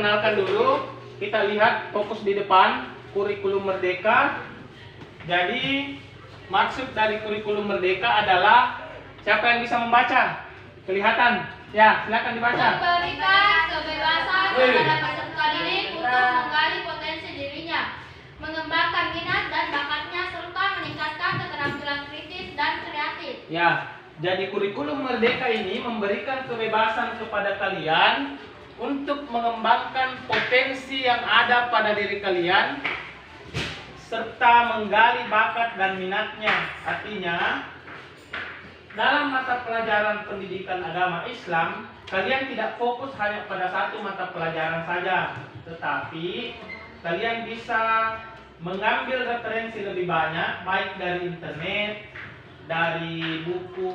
perkenalkan dulu. Kita lihat fokus di depan, kurikulum merdeka. Jadi maksud dari kurikulum merdeka adalah siapa yang bisa membaca? Kelihatan? Ya, silakan dibaca. Memberikan kebebasan kepada peserta didik untuk menggali potensi dirinya, mengembangkan minat dan bakatnya serta meningkatkan keterampilan kritis dan kreatif. Ya, jadi kurikulum merdeka ini memberikan kebebasan kepada kalian untuk mengembangkan potensi yang ada pada diri kalian serta menggali bakat dan minatnya. Artinya, dalam mata pelajaran pendidikan agama Islam, kalian tidak fokus hanya pada satu mata pelajaran saja, tetapi kalian bisa mengambil referensi lebih banyak, baik dari internet, dari buku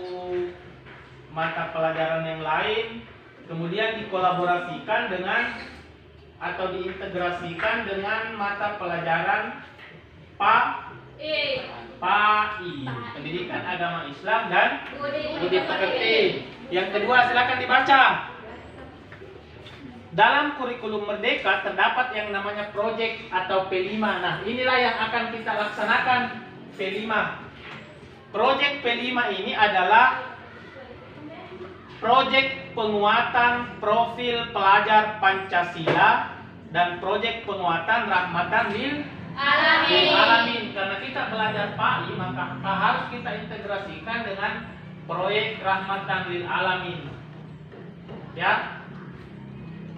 mata pelajaran yang lain, kemudian dikolaborasikan dengan atau diintegrasikan dengan mata pelajaran PAI, Pendidikan Agama Islam dan Budi Pekerti. Yang kedua, silakan dibaca. Dalam kurikulum merdeka terdapat yang namanya proyek atau P5. Nah, inilah yang akan kita laksanakan, P5. Proyek P5 ini adalah proyek penguatan profil pelajar Pancasila dan proyek penguatan rahmatan lil alamin. Karena kita belajar PAI, maka harus kita integrasikan dengan proyek rahmatan lil alamin. Ya.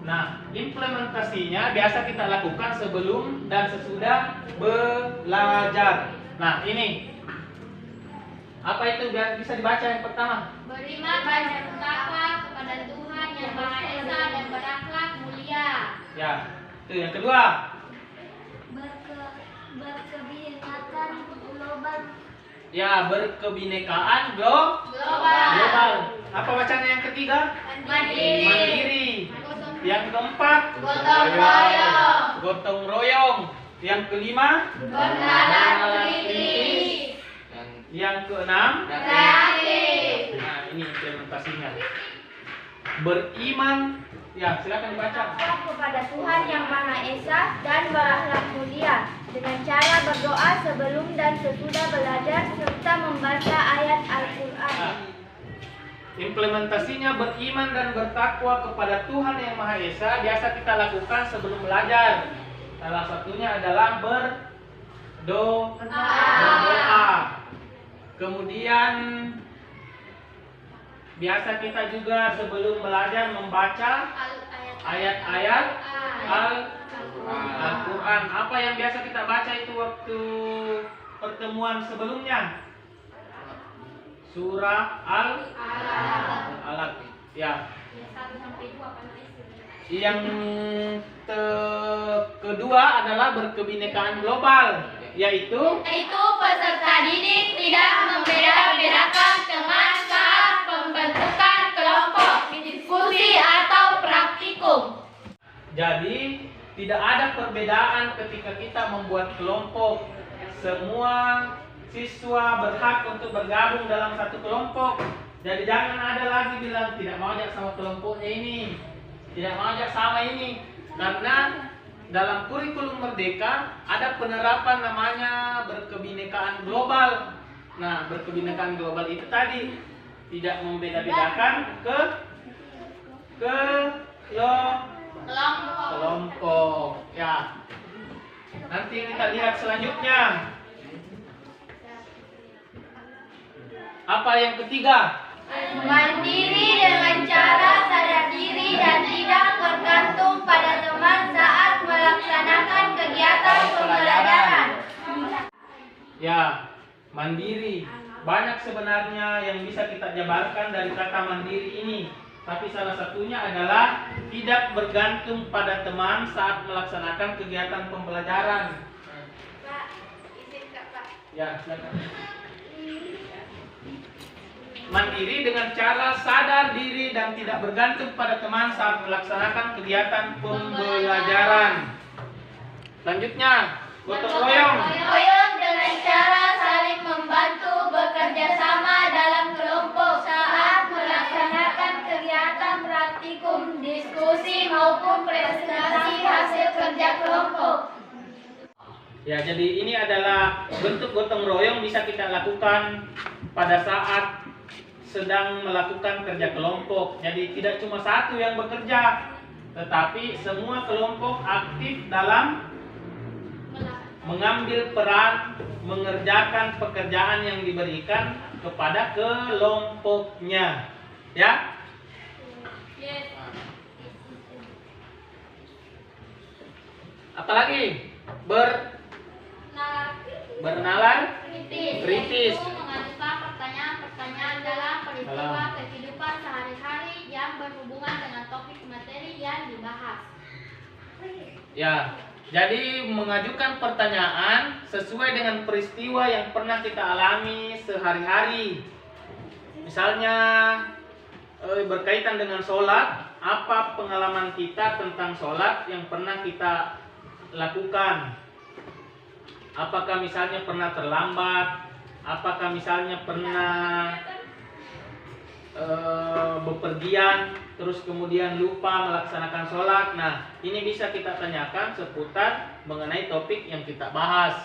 Nah, implementasinya biasa kita lakukan sebelum dan sesudah belajar. Nah, ini apa itu bisa dibaca yang pertama? Beriman dan bertakwa kepada Tuhan yang Maha Esa dan berakhlak mulia. Ya, itu yang kedua. Berkebinekaan global. Ya, berkebinekaan global. Apa bacanya yang ketiga? Mandiri. Yang keempat? Gotong royong. Yang kelima? Bernada kritis. Yang keenam? Kreatif. Nah, ini implementasinya. Beriman. Ya, silakan dibaca. Kepada Tuhan yang Maha Esa dan berakhlak mulia dengan cara berdoa sebelum dan sesudah belajar serta membaca ayat Al-Quran. Nah, implementasinya beriman dan bertakwa kepada Tuhan yang Maha Esa biasa kita lakukan sebelum belajar. Salah satunya adalah berdoa. Kemudian biasa kita juga sebelum belajar membaca ayat-ayat Al-Quran. Apa yang biasa kita baca itu waktu pertemuan sebelumnya? Surah Al-Alaq. Ya. Yang kedua adalah berkebinekaan global, yaitu peserta didik tidak membeda-bedakan teman saat pembentukan kelompok, diskusi atau praktikum. Jadi tidak ada perbedaan ketika kita membuat kelompok. Semua siswa berhak untuk bergabung dalam satu kelompok. Jadi jangan ada lagi bilang tidak mau ajak sama kelompoknya ini, tidak mau ajak sama ini. Karena dalam kurikulum merdeka ada penerapan namanya berkebinekaan global. Nah, berkebinekaan global itu tadi tidak membeda-bedakan kelompok. Ya. Nanti kita lihat selanjutnya. Apa yang ketiga? Mandiri dengan cara sadar diri dan tidak bergantung pada teman saat melaksanakan kegiatan pembelajaran. Ya, mandiri. Banyak sebenarnya yang bisa kita jabarkan dari kata mandiri ini. Tapi salah satunya adalah tidak bergantung pada teman saat melaksanakan kegiatan pembelajaran. Pak, izin Pak. Ya, silakan. Mandiri dengan cara sadar diri dan tidak bergantung pada teman saat melaksanakan kegiatan pembelajaran. Selanjutnya, gotong royong. Royong dengan cara saling membantu bekerja sama dalam kelompok saat melaksanakan kegiatan praktikum, diskusi maupun presentasi Ya, jadi ini adalah bentuk gotong royong bisa kita lakukan pada saat sedang melakukan kerja kelompok. Jadi tidak cuma satu yang bekerja, tetapi semua kelompok aktif dalam mengambil peran mengerjakan pekerjaan yang diberikan kepada kelompoknya. Ya. Apalagi bernalar kritis. Itu mengajukan pertanyaan-pertanyaan dalam peristiwa kehidupan sehari-hari yang berhubungan dengan topik materi yang dibahas. Ya, jadi mengajukan pertanyaan sesuai dengan peristiwa yang pernah kita alami sehari-hari. Misalnya berkaitan dengan sholat, apa pengalaman kita tentang sholat yang pernah kita lakukan? Apakah misalnya pernah terlambat? Apakah misalnya pernah bepergian terus kemudian lupa melaksanakan sholat? Nah, ini bisa kita tanyakan seputar mengenai topik yang kita bahas.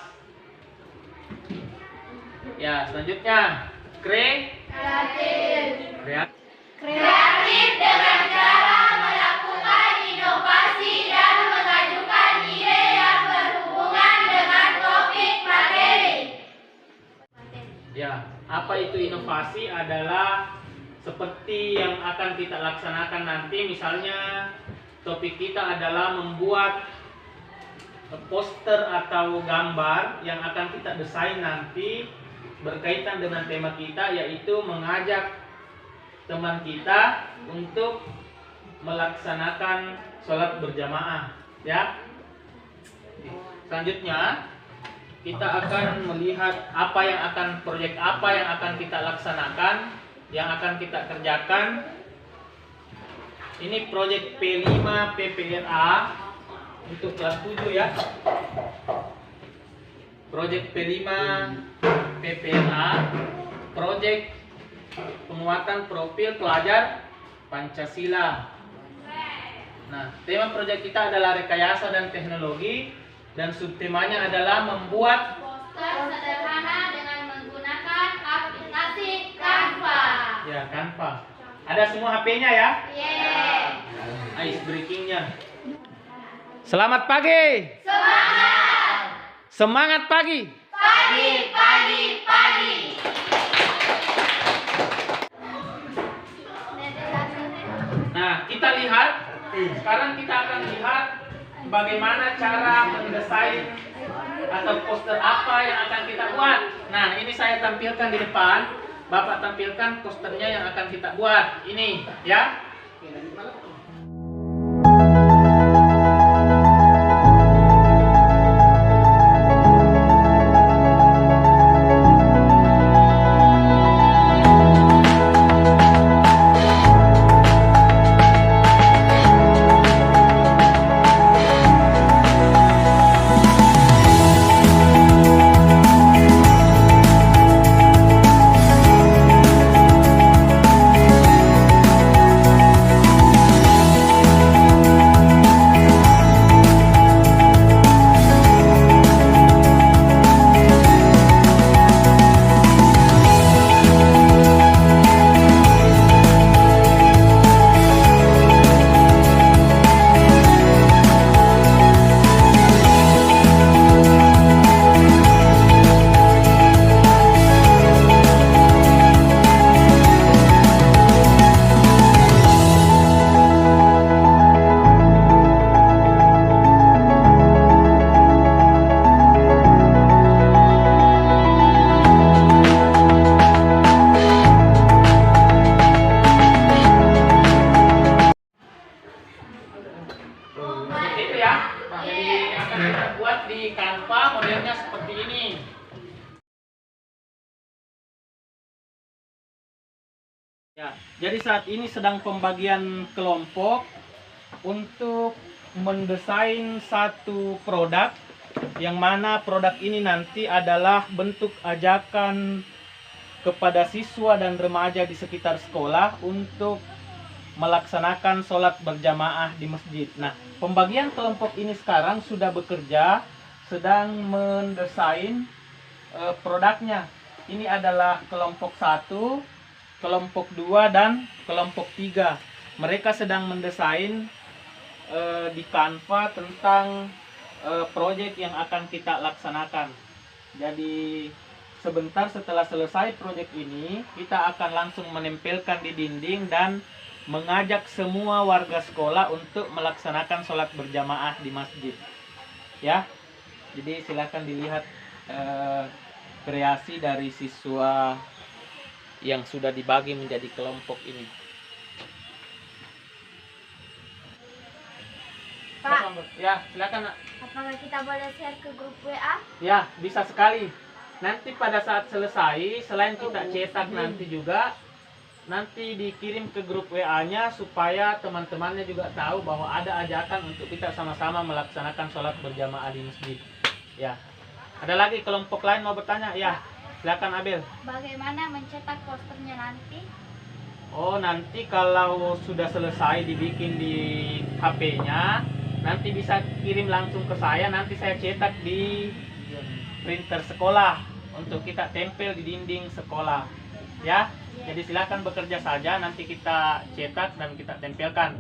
Ya, selanjutnya Kreatif dengan cara melakukan inovasi dan mengajukan ide yang berhubungan dengan topik materi. Ya, apa itu inovasi? Adalah seperti yang akan kita laksanakan nanti. Misalnya topik kita adalah membuat poster atau gambar yang akan kita desain nanti berkaitan dengan tema kita, yaitu mengajak teman kita untuk melaksanakan sholat berjamaah. Ya. Selanjutnya kita akan melihat proyek apa yang akan kita laksanakan, yang akan kita kerjakan. Ini proyek P5 PPRA untuk kelas 7 ya. Proyek P5 PPRA, proyek penguatan profil pelajar Pancasila. Nah, tema proyek kita adalah rekayasa dan teknologi, dan subtemanya adalah membuat Poster sederhana dengan menggunakan aplikasi Canva. ya Canva. Ada semua HP-nya ya? Yeay. Ice breakingnya. Selamat pagi. Semangat pagi. Pagi. Nah, kita lihat. Sekarang kita akan lihat bagaimana cara mendesain atau poster apa yang akan kita buat. Nah, ini saya tampilkan di depan. Bapak tampilkan posternya yang akan kita buat. Ini, ya. Itu ya. Jadi akan kita buat di Canva, modelnya seperti ini. Ya, jadi saat ini sedang pembagian kelompok untuk mendesain satu produk, yang mana produk ini nanti adalah bentuk ajakan kepada siswa dan remaja di sekitar sekolah untuk melaksanakan sholat berjamaah di masjid. Nah, pembagian kelompok ini sekarang sudah bekerja sedang mendesain produknya. Ini adalah kelompok 1, kelompok 2, dan kelompok 3. Mereka sedang mendesain di Canva tentang proyek yang akan kita laksanakan. Jadi sebentar setelah selesai proyek ini, kita akan langsung menempelkan di dinding dan mengajak semua warga sekolah untuk melaksanakan sholat berjamaah di masjid. Ya, jadi silakan dilihat kreasi dari siswa yang sudah dibagi menjadi kelompok ini. Pak, Ya, silakan, Nak. apakah kita boleh share ke grup WA? Ya, bisa sekali. Nanti pada saat selesai, selain kita cetak nanti juga, nanti dikirim ke grup WA-nya supaya teman-temannya juga tahu bahwa ada ajakan untuk kita sama-sama melaksanakan sholat berjamaah di masjid. Ya, ada lagi kelompok lain mau bertanya? Ya, silakan Abel. Bagaimana mencetak posternya nanti? Oh, nanti kalau sudah selesai dibikin di HP-nya, nanti bisa kirim langsung ke saya. Nanti saya cetak di printer sekolah untuk kita tempel di dinding sekolah. Ya, jadi silakan bekerja saja. Nanti kita cetak dan kita tempelkan.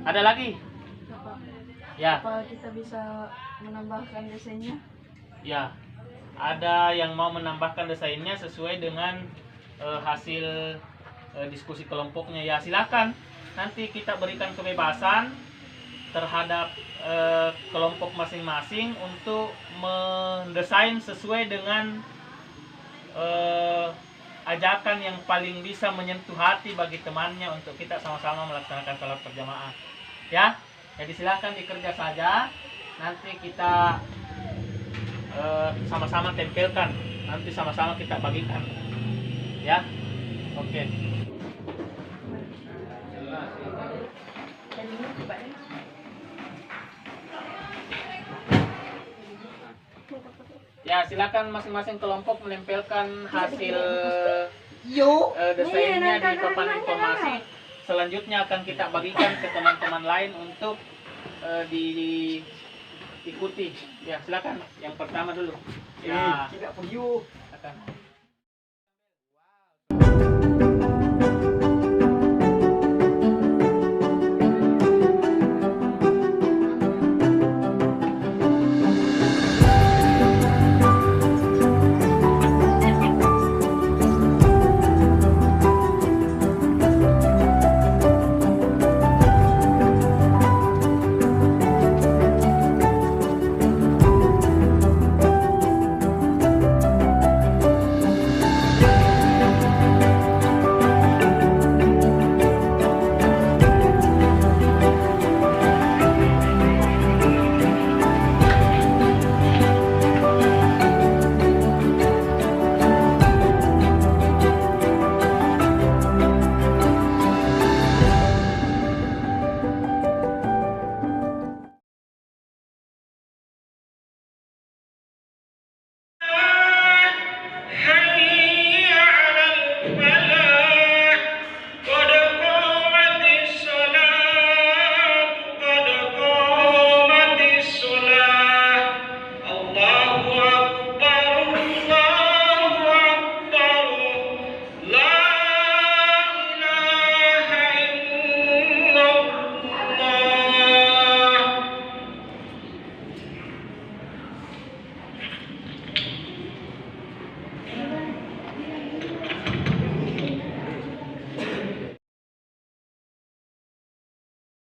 Ada lagi? Ya. Apa kita bisa menambahkan desainnya? Ya, ada yang mau menambahkan desainnya sesuai dengan hasil diskusi kelompoknya. Ya, silakan. Nanti kita berikan kebebasan terhadap kelompok masing-masing untuk mendesain sesuai dengan ajakan yang paling bisa menyentuh hati bagi temannya untuk kita sama-sama melaksanakan sholat berjamaah. Ya, jadi silakan dikerja saja. Nanti kita sama-sama tempelkan. Nanti sama-sama kita bagikan. Ya, oke. Ya, silakan masing-masing kelompok menempelkan hasil desainnya di papan informasi. Selanjutnya akan kita bagikan ke teman-teman lain untuk diikuti. Ya, silakan. Yang pertama dulu. Ya, silakan.